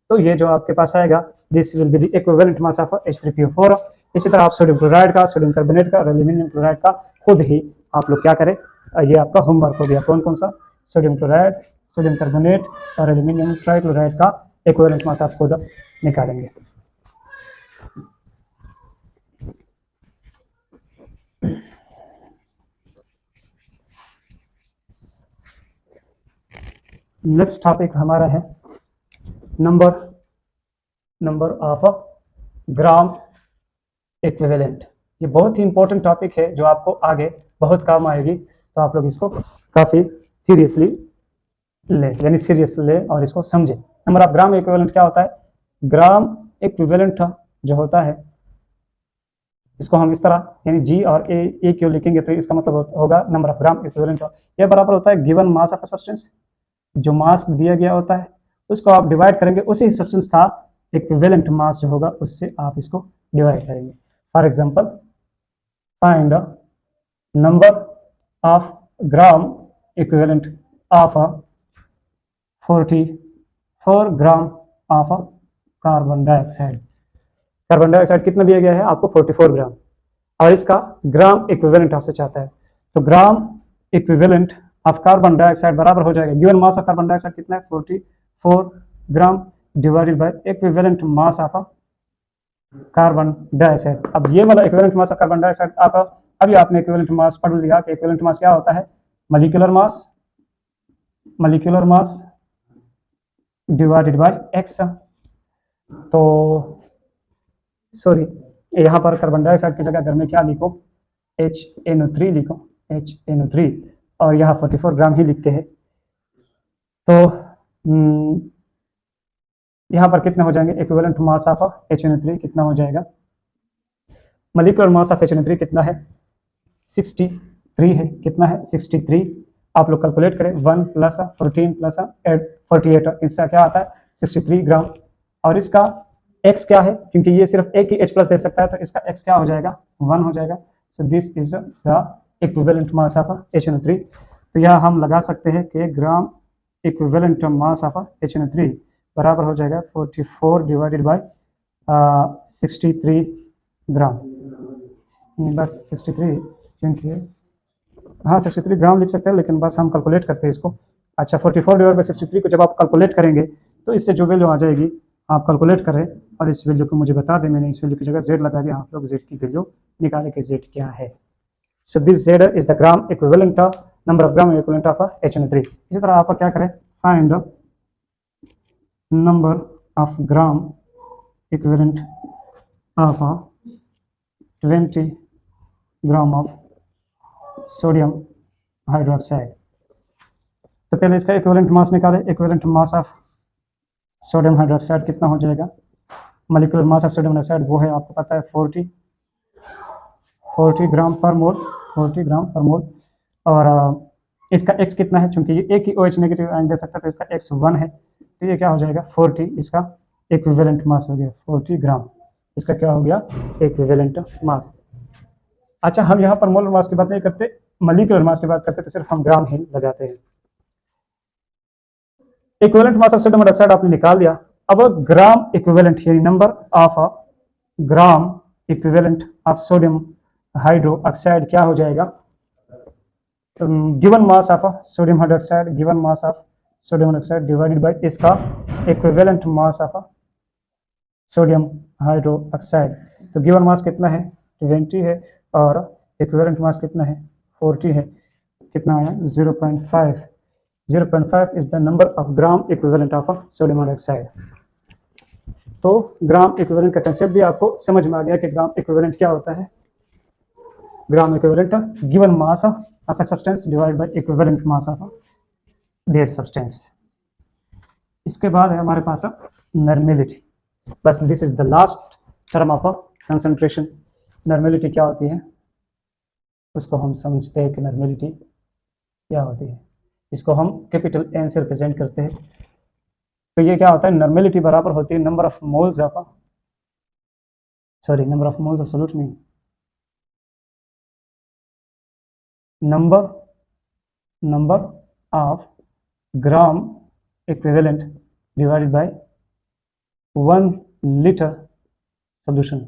तो ये जो आपके पास आएगा this will be the equivalent mass of H3PO4। इसी तरह आप सोडियम क्लोराइड का, सोडियम कार्बोनेट का और एल्यूमिनियम क्लोराइड का खुद ही आप लोग क्या करें, ये आपका होमवर्क हो गया, कौन कौन सा, सोडियम क्लोराइड, सोडियम कार्बोनेट और एल्यूमिनियम ट्राइक्लोराइड का इक्विवेलेंट मास आप खुद निकालेंगे। नेक्स्ट टॉपिक हमारा है नंबर ऑफ ग्राम इक्विवेलेंट। ये बहुत ही इंपॉर्टेंट टॉपिक है जो आपको आगे बहुत काम आएगी, तो आप लोग इसको काफ़ी सीरियसली यानी सीरियस ले और इसको समझे। नंबर ऑफ ग्राम इक्विवेलेंट क्या होता है, ग्राम इक्विवेलेंट जो होता है इसको हम इस तरह यानी G और A क्यों लिखेंगे, तो इसका मतलब होगा नंबर ऑफ ग्राम इक्विवेलेंट। यह बराबर होता है गिवन मास ऑफ सब्सटेंस, जो मास दिया गया होता है उसको आप डिवाइड करेंगे उसी सब्सटेंस का इक्विवेलेंट मास जो होगा उससे आप इसको डिवाइड करेंगे। For example find number of gram equivalent of 44 gram of carbon dioxide. Carbon dioxide कितना दिया गया है आपको 44 ग्राम, और इसका ग्राम इक्विवेलेंट आपसे चाहता है, तो ग्राम इक्विवेलेंट ऑफ कार्बन डाइऑक्साइड बराबर हो जाएगा given mass of carbon dioxide कितना है 44 gram divided by equivalent mass of carbon dioxide. अब ये वाला equivalent mass of carbon dioxide आप अभी आपने इक्विवेलेंट मास पढ़ लिया कि इक्विवेलेंट मास क्या होता है, molecular mass divided by x. तो सॉरी, यहाँ पर कार्बन डाइऑक्साइड की जगह घर में क्या लिखो, HNO3 लिखो, HNO3, और यहाँ 44 ग्राम ही लिखते हैं। तो यहाँ पर कितने हो जाएंगे, इक्विवेलेंट मास ऑफ HNO3 कितना हो जाएगा, मॉलिक्यूलर मास ऑफ HNO3 कितना है 63 है, कितना है 63। आप लोग कैलकुलेट करें 1 + 14 + 8 48, इसका क्या आता है 63 ग्राम। और इसका x क्या है, क्योंकि ये सिर्फ एक ही H+ दे सकता है, तो इसका x क्या हो जाएगा 1 हो जाएगा। So this is the equivalent mass of HNO3। तो यहाँ हम लगा सकते हैं कि gram equivalent mass of HNO3 बराबर हो जाएगा 44 डिवाइडेड बाय 63 ग्राम, बस 63, क्योंकि हाँ 63 ग्राम लिख सकते हैं, लेकिन बस हम कैलकुलेट करते हैं इसको। अच्छा 44 डिवाइड बाय 63 को जब आप कैलकुलेट करेंगे तो इससे जो वैल्यू आ जाएगी आप कैलकुलेट करें, और इस वैल्यू को मुझे बता दें, मैंने इस वैल्यू की जगह z लगा दिया, आप लोग z की वैल्यू निकालें कि z क्या है। So this z is the gram equivalent of number of gram equivalent of HNO3। इसी तरह आप क्या करें, find number of gram equivalent of 20 gram of sodium hydroxide. तो पहले इसका इक्विवेलेंट मास निकालें, equivalent mass of sodium hydroxide कितना हो जाएगा, molecular mass of sodium hydroxide वो है आपको पता है 40 ग्राम पर मोल, 40 ग्राम पर मोल। और इसका x कितना है, चूंकि ये एक ही OH नेगेटिव आयन दे सकता है, तो इसका x 1 है, तो ये क्या हो जाएगा 40, इसका इक्विवेलेंट मास हो गया 40 ग्राम, इसका क्या हो गया इक्विवेलेंट मास। अच्छा हम यहाँ पर मोलर मास की बात नहीं करते, मॉलिक्यूलर मास की बात करते, तो सिर्फ हम ग्राम ही लगाते हैं। Equivalent mass of sodium hydroxide आपने निकाल दिया। अब ग्राम इक्विवेलेंट यानी number of gram equivalent of sodium hydroxide क्या हो जाएगा, given mass of sodium hydroxide, given mass of sodium hydroxide divided by इसका equivalent mass of sodium hydroxide. तो गिवन मास कितना है 20 है और इक्विवेलेंट मास कितना है 40 है, कितना आया 0.5। 0.5 is the number of gram equivalent of sodium hydroxide. तो ग्राम इक्विवेलेंट का कंसेप्ट भी आपको समझ में आ गया कि ग्राम इक्विवेलेंट क्या होता है। Gram equivalent given mass of a substance divided by equivalent mass of that substance. इसके बाद है हमारे पास नॉर्मेलिटी। बस this is the last term of concentration. Normality क्या होती है उसको हम समझते हैं कि नॉर्मेलिटी क्या होती है। इसको हम कैपिटल एन से रिप्रेजेंट करते हैं। तो ये क्या होता है, नॉर्मेलिटी बराबर होती है number of moles of solute नहीं, number of gram equivalent divided by 1 litre solution.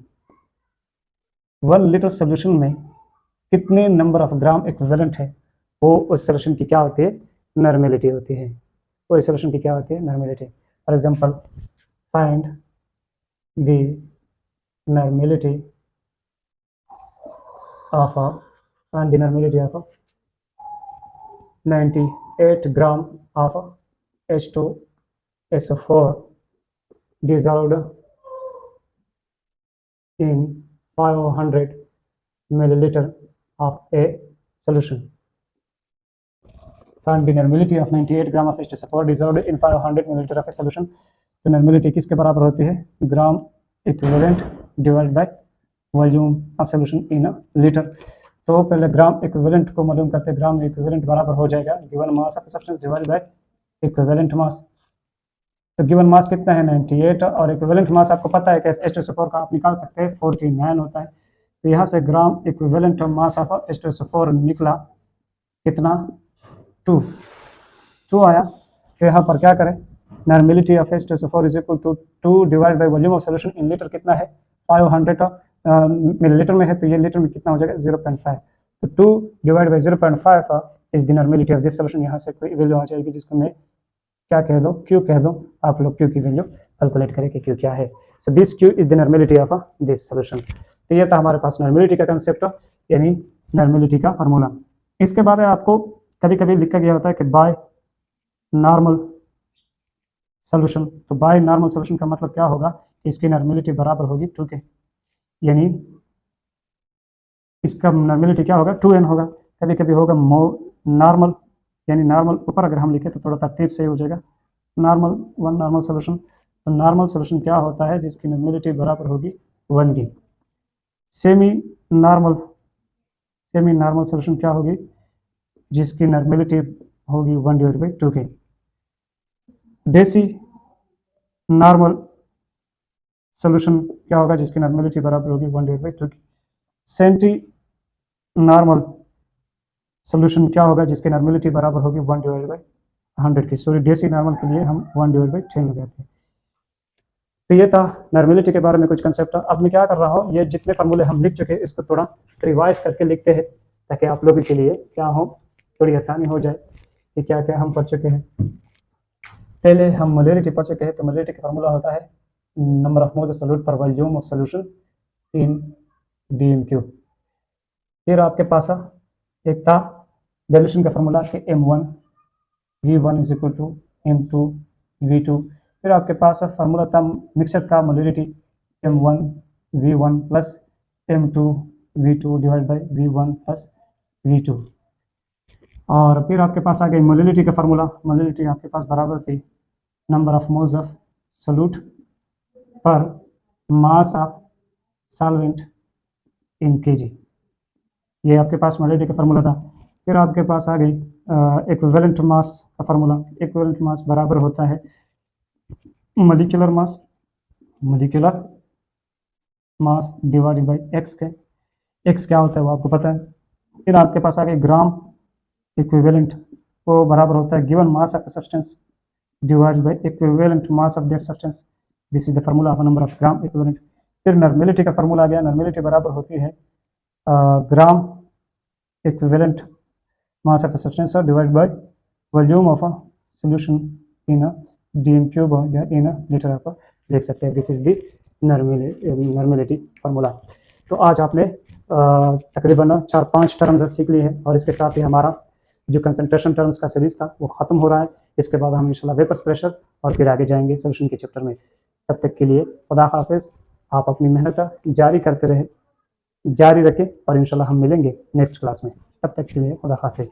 1 litre solution में कितने नंबर ऑफ ग्राम इक्विवेलेंट है वो उस सोल्यूशन की क्या होती है, नॉर्मेलिटी होती है। वो इस सोल्यूशन की क्या होती है, normality. For example find the normality of 98 gram of H2SO4 dissolved in 500 milliliter of a solution. Find the normality of 98 gram of H2SO4 dissolved in 500 milliliter of a solution. तो normality किसके बराबर होती है, ग्राम equivalent divided bye volume of solution in a litre. तो पहले gram equivalent को मालूम करते हैं। ग्राम इक्विवेलेंट बराबर हो जाएगा given mass of substance divided by equivalent mass. तो गिवन मास कितना है 98 और इक्विवेलेंट मास आपको पता है कि H2SO4 का आप निकाल सकते हैं 49 होता है। तो यहाँ से gram equivalent mass of H2SO4 निकला कितना 2 आया। तो यहाँ पर क्या करें, normality of H2SO4 is equal to 2 divide by volume of solution in litre कितना है 500 मिलीलीटर में है, तो ये लीटर में कितना हो जाएगा 0.5। तो 2 divide bye 0.5 is the normality of this solution. यहाँ से कोई वैल्यू आ जाएगी जिसको मैं क्या कह दो, Q कह दो। आप लोग Q की वैल्यू कैलकुलेट करें कि Q क्या है। So this Q is the normality of this solution. तो ये था हमारे पास नॉर्मेलिटी का कंसेप्ट, यानी नॉर्मेलिटी का फार्मूला। इसके बाद आपको कभी कभी लिखा गया होता है कि बाय नॉर्मल सोल्यूशन। तो बाय नॉर्मल सोल्यूशन का मतलब क्या होगा, इसकी नॉर्मेलिटी बराबर होगी 2 के, यानी इसका नॉर्मेलिटी क्या होगा 2n होगा। कभी कभी होगा नॉर्मल, यानी नॉर्मल ऊपर अगर हम लिखे तो थोड़ा तरतीब से हो जाएगा नॉर्मल 1 नॉर्मल सोल्यूशन। तो नॉर्मल सोल्यूशन क्या होता है जिसकी नॉर्मेलिटी बराबर होगी 1 की। सेमी नॉर्मल सोल्यूशन क्या होगी जिसकी नॉर्मेलिटी होगी 1 डिवाइड बाई 2 के। देसी नॉर्मल सोल्यूशन क्या होगा जिसकी नॉर्मेलिटी बराबर होगी 1 डिवाइड बाई 2 की। सेंटी नॉर्मल सोल्यूशन क्या होगा जिसकी नॉर्मेलिटी बराबर होगी 1 डिवाइड बाई 100 की। सॉरी, देसी नॉर्मल के लिए हम 1 डिवाइड बाई 10 लगाते हैं। तो ये था नॉर्मेलिटी के बारे में कुछ कंसेप्ट। अब मैं क्या कर रहा हूँ, ये जितने फार्मूले हम लिख चुके हैं इसको थोड़ा रिवाइज करके लिखते हैं ताकि आप लोगों के लिए क्या हो, थोड़ी आसानी हो जाए कि क्या क्या हम पढ़ चुके हैं। पहले हम मोलैरिटी पढ़ चुके हैं। तो मोलैरिटी का फार्मूला होता है number of moles of solute per volume of solution in DMQ। फिर आपके पास एक था डाइल्यूशन का फार्मूला कि M1 V1 is equal to M2 V2। फिर आपके पास फार्मूला था मिक्सर का molarity M1 V1 plus M2 V2 divide by V1 plus V2। और फिर आपके पास आ गई मोलैरिटी का फार्मूला। मोलैरिटी आपके पास बराबर थी number of moles of solute per mass of solvent in kg। ये आपके पास मोलैरिटी का फार्मूला था। फिर आपके पास आ गई इक्विवेलेंट मास का फार्मूला। इक्विवेलेंट मास बराबर होता है molecular mass divided by x के। x क्या होता है वो आपको पता है। फिर आपके पास आ गए ग्राम इक्विवेलेंट, वो बराबर होता है given mass of substance divided by equivalent mass of that substance. This is the formula of number of gram equivalent. फिर नॉर्मेलिटी का फार्मूला आ गया। नॉर्मेलिटी बराबर होती है gram equivalent mass of a substance are divided by volume of a solution in a dm cube या in a liter आप देख सकते हैं। This is the normality formula. तो आज आपने तकरीबन 4-5 टर्म्स सीख लिए हैं और इसके साथ ही हमारा जो कंसंट्रेशन टर्म्स का सीरीज था वो खत्म हो रहा है। इसके बाद हम इंशाल्लाह वेपर्स प्रेशर और फिर आगे जाएंगे सोल्यूशन के चैप्टर में। तब तक के लिए खुदा हाफिज। आप अपनी मेहनत जारी रखें और इंशाल्लाह हम मिलेंगे नेक्स्ट क्लास में। तब तक के लिए खुदा हाफिज।